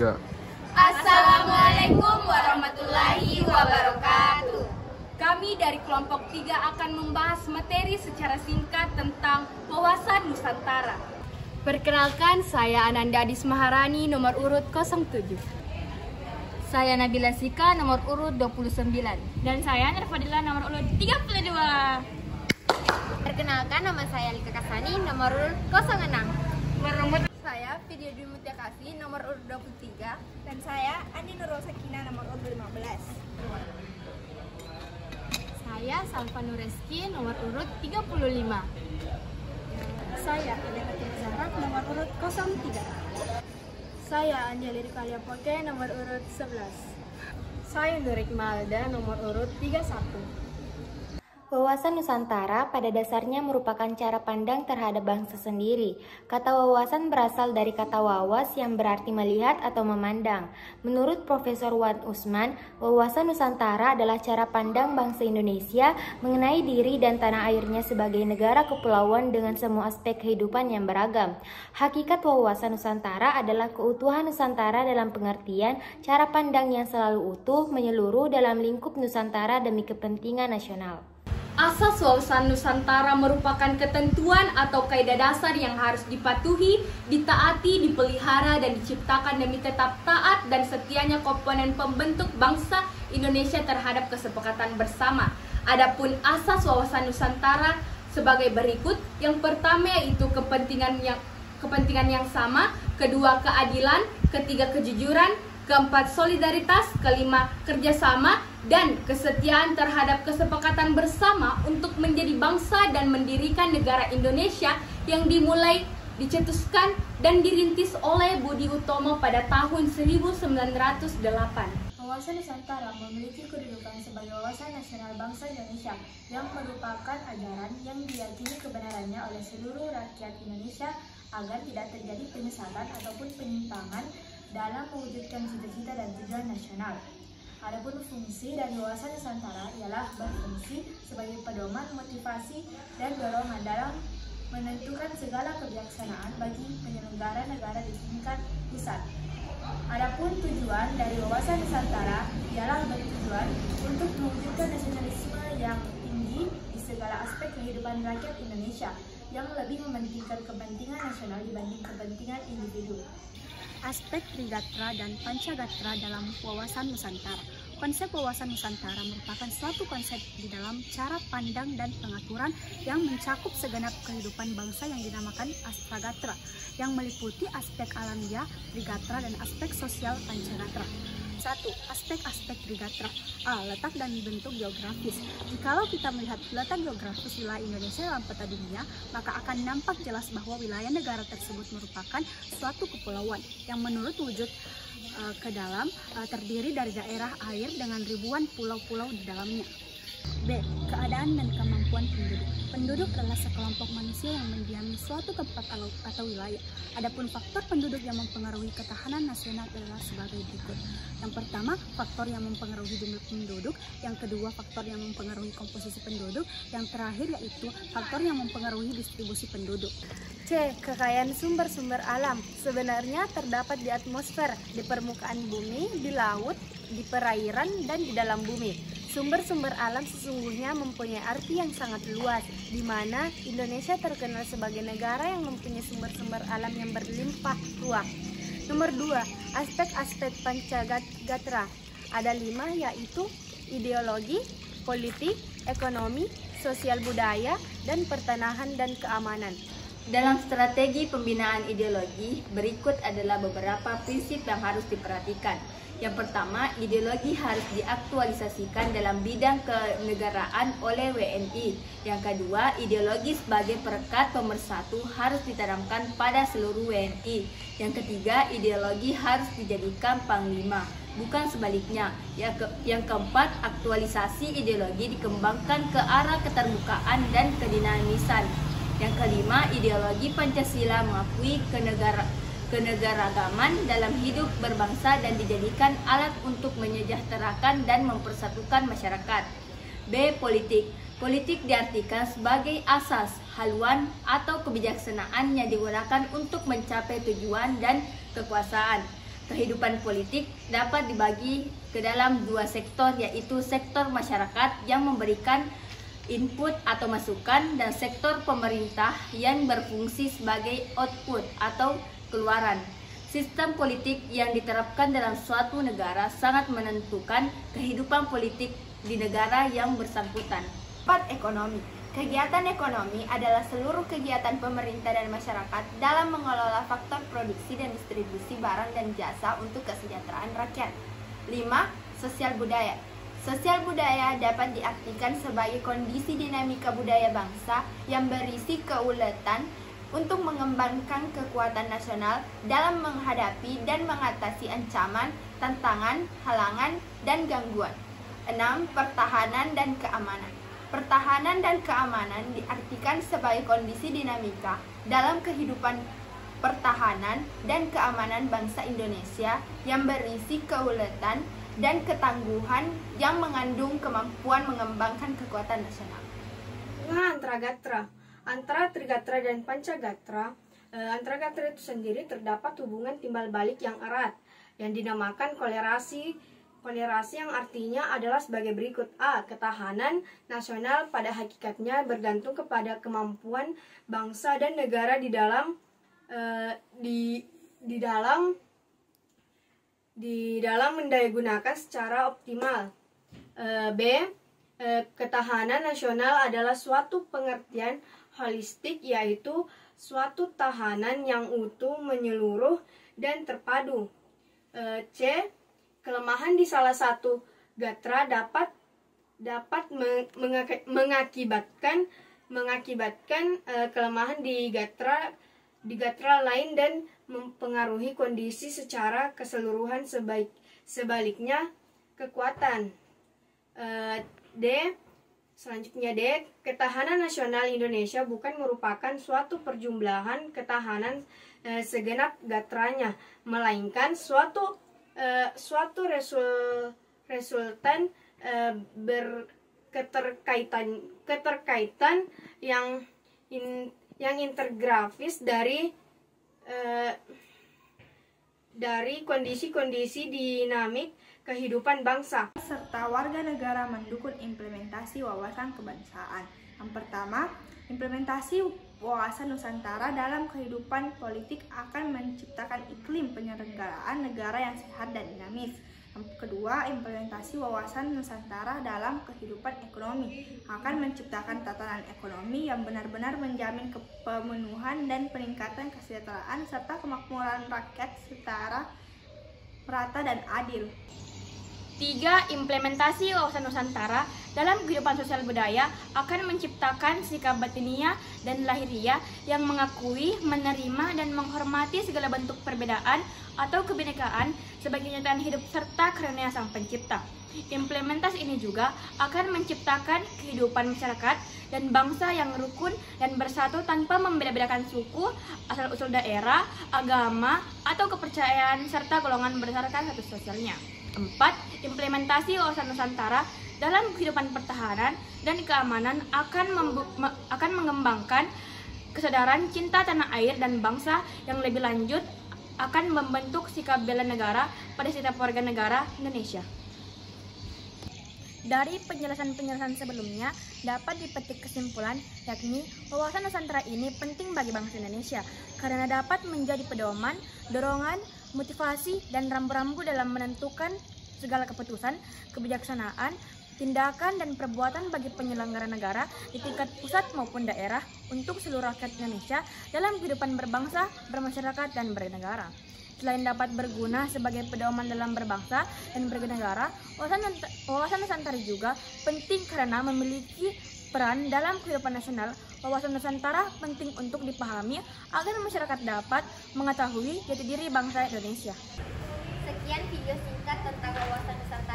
3. Assalamualaikum warahmatullahi wabarakatuh. Kami dari kelompok 3 akan membahas materi secara singkat tentang wawasan Nusantara. Perkenalkan, saya Ananda Adis Maharani, nomor urut 07. Saya Nabila Sika, nomor urut 29. Dan saya Nerfadila, nomor urut 32. Perkenalkan, nama saya Lika Kasani, nomor urut 06. Saya Video Dwi Mutyakasih, nomor urut 23. Dan saya Andi Nurul Sakina, nomor urut 15. Saya Salva Nureski, nomor urut 35. Saya Adela Zahra, nomor urut 03. Saya Anjali Rikalia Poke, nomor urut 11. Saya Nurik Malda, nomor urut 31. Wawasan Nusantara pada dasarnya merupakan cara pandang terhadap bangsa sendiri. Kata wawasan berasal dari kata wawas yang berarti melihat atau memandang. Menurut Profesor Wan Usman, wawasan Nusantara adalah cara pandang bangsa Indonesia mengenai diri dan tanah airnya sebagai negara kepulauan dengan semua aspek kehidupan yang beragam. Hakikat wawasan Nusantara adalah keutuhan Nusantara dalam pengertian cara pandang yang selalu utuh, menyeluruh dalam lingkup Nusantara demi kepentingan nasional. Asas wawasan Nusantara merupakan ketentuan atau kaidah dasar yang harus dipatuhi, ditaati, dipelihara, dan diciptakan demi tetap taat dan setianya komponen pembentuk bangsa Indonesia terhadap kesepakatan bersama. Adapun asas wawasan Nusantara sebagai berikut. Yang pertama yaitu kepentingan yang sama, kedua keadilan, ketiga kejujuran, keempat solidaritas, kelima kerjasama, dan kesetiaan terhadap kesepakatan bersama untuk menjadi bangsa dan mendirikan negara Indonesia yang dimulai, dicetuskan, dan dirintis oleh Budi Utomo pada tahun 1908. Wawasan Nusantara memiliki kedudukan sebagai wawasan nasional bangsa Indonesia yang merupakan ajaran yang diyakini kebenarannya oleh seluruh rakyat Indonesia agar tidak terjadi penyesatan ataupun penyimpangan dalam mewujudkan cita-cita dan tujuan nasional. Adapun fungsi dari wawasan Nusantara ialah berfungsi sebagai pedoman, motivasi, dan dorongan dalam menentukan segala kebijaksanaan bagi penyelenggara negara di tingkat pusat. Adapun tujuan dari wawasan Nusantara ialah bertujuan untuk mewujudkan nasionalisme yang tinggi di segala aspek kehidupan rakyat Indonesia yang lebih mementingkan kepentingan nasional dibanding kepentingan individu. Aspek Trigatra dan Pancagatra dalam wawasan Nusantara. Konsep wawasan Nusantara merupakan suatu konsep di dalam cara pandang dan pengaturan yang mencakup segenap kehidupan bangsa yang dinamakan Astragatra, yang meliputi aspek alamiah Trigatra dan aspek sosial Pancagatra. 1. Aspek-aspek Trigatra. A. Letak dan bentuk geografis. Jikalau kita melihat letak geografis wilayah Indonesia dalam peta dunia, maka akan nampak jelas bahwa wilayah negara tersebut merupakan suatu kepulauan yang menurut wujud ke dalam terdiri dari daerah air dengan ribuan pulau-pulau di dalamnya. B. Keadaan dan kemampuan penduduk. Penduduk adalah sekelompok manusia yang mendiami suatu tempat atau wilayah. Adapun faktor penduduk yang mempengaruhi ketahanan nasional adalah sebagai berikut. Yang pertama, faktor yang mempengaruhi jumlah penduduk. Yang kedua, faktor yang mempengaruhi komposisi penduduk. Yang terakhir yaitu faktor yang mempengaruhi distribusi penduduk. C. Kekayaan sumber-sumber alam. Sebenarnya terdapat di atmosfer, di permukaan bumi, di laut, di perairan, dan di dalam bumi. Sumber-sumber alam sesungguhnya mempunyai arti yang sangat luas, di mana Indonesia terkenal sebagai negara yang mempunyai sumber-sumber alam yang berlimpah ruah. Nomor 2, aspek-aspek Pancagatra. Ada 5, yaitu ideologi, politik, ekonomi, sosial budaya, dan pertanahan dan keamanan. Dalam strategi pembinaan ideologi, berikut adalah beberapa prinsip yang harus diperhatikan. Yang pertama, ideologi harus diaktualisasikan dalam bidang kenegaraan oleh WNI. Yang kedua, ideologi sebagai perekat pemersatu harus ditanamkan pada seluruh WNI. Yang ketiga, ideologi harus dijadikan panglima, bukan sebaliknya. Yang keempat, aktualisasi ideologi dikembangkan ke arah keterbukaan dan kedinamisan. Yang kelima, ideologi Pancasila mengakui kenegaragaman dalam hidup berbangsa dan dijadikan alat untuk menyejahterakan dan mempersatukan masyarakat. B. Politik. Politik diartikan sebagai asas, haluan, atau kebijaksanaan yang digunakan untuk mencapai tujuan dan kekuasaan. Kehidupan politik dapat dibagi ke dalam dua sektor, yaitu sektor masyarakat yang memberikan input atau masukan dan sektor pemerintah yang berfungsi sebagai output atau keluaran. Sistem politik yang diterapkan dalam suatu negara sangat menentukan kehidupan politik di negara yang bersangkutan. 4. Ekonomi. Kegiatan ekonomi adalah seluruh kegiatan pemerintah dan masyarakat dalam mengelola faktor produksi dan distribusi barang dan jasa untuk kesejahteraan rakyat. 5. Sosial budaya. Sosial budaya dapat diartikan sebagai kondisi dinamika budaya bangsa yang berisi keuletan untuk mengembangkan kekuatan nasional dalam menghadapi dan mengatasi ancaman, tantangan, halangan, dan gangguan. 6. Pertahanan dan keamanan. Pertahanan dan keamanan diartikan sebagai kondisi dinamika dalam kehidupan pertahanan dan keamanan bangsa Indonesia yang berisi keuletan dan ketangguhan yang mengandung kemampuan mengembangkan kekuatan nasional. Antara Gatra. Antara Trigatra dan Pancagatra, antara Gatra itu sendiri terdapat hubungan timbal balik yang erat yang dinamakan kolerasi. Kolerasi yang artinya adalah sebagai berikut. A. Ketahanan nasional pada hakikatnya bergantung kepada kemampuan bangsa dan negara di dalam mendayagunakan secara optimal. B. Ketahanan nasional adalah suatu pengertian holistik, yaitu suatu tahanan yang utuh, menyeluruh, dan terpadu. C. Kelemahan di salah satu gatra dapat mengakibatkan kelemahan di gatra lain dan mempengaruhi kondisi secara keseluruhan. Sebaliknya kekuatan. Selanjutnya D. Ketahanan nasional Indonesia bukan merupakan suatu perjumlahan ketahanan segenap gatranya, melainkan suatu resultan keterkaitan yang integrafis dari kondisi-kondisi dinamik kehidupan bangsa. Serta warga negara mendukung implementasi wawasan kebangsaan. Yang pertama, implementasi wawasan Nusantara dalam kehidupan politik akan menciptakan iklim penyelenggaraan negara yang sehat dan dinamis. Yang kedua, implementasi wawasan Nusantara dalam kehidupan ekonomi akan menciptakan tatanan ekonomi yang benar-benar menjamin pemenuhan dan peningkatan kesejahteraan serta kemakmuran rakyat secara merata dan adil. 3. Implementasi wawasan Nusantara dalam kehidupan sosial budaya akan menciptakan sikap batiniah dan lahiriah yang mengakui, menerima, dan menghormati segala bentuk perbedaan atau kebinekaan sebagai kenyataan hidup serta karunia Sang Pencipta. Implementasi ini juga akan menciptakan kehidupan masyarakat dan bangsa yang rukun dan bersatu tanpa membeda-bedakan suku, asal-usul daerah, agama, atau kepercayaan serta golongan berdasarkan status sosialnya. 4. Implementasi wawasan Nusantara dalam kehidupan pertahanan dan keamanan akan mengembangkan kesadaran cinta tanah air dan bangsa yang lebih lanjut, akan membentuk sikap bela negara pada setiap warga negara Indonesia. Dari penjelasan-penjelasan sebelumnya dapat dipetik kesimpulan, yakni wawasan Nusantara ini penting bagi bangsa Indonesia karena dapat menjadi pedoman, dorongan, motivasi, dan rambu-rambu dalam menentukan segala keputusan, kebijaksanaan, tindakan, dan perbuatan bagi penyelenggara negara di tingkat pusat maupun daerah untuk seluruh rakyat Indonesia dalam kehidupan berbangsa, bermasyarakat, dan bernegara. Selain dapat berguna sebagai pedoman dalam berbangsa dan bernegara, wawasan Nusantara juga penting karena memiliki peran dalam kehidupan nasional. Wawasan Nusantara penting untuk dipahami agar masyarakat dapat mengetahui jati diri bangsa Indonesia. Sekian video singkat tentang wawasan Nusantara.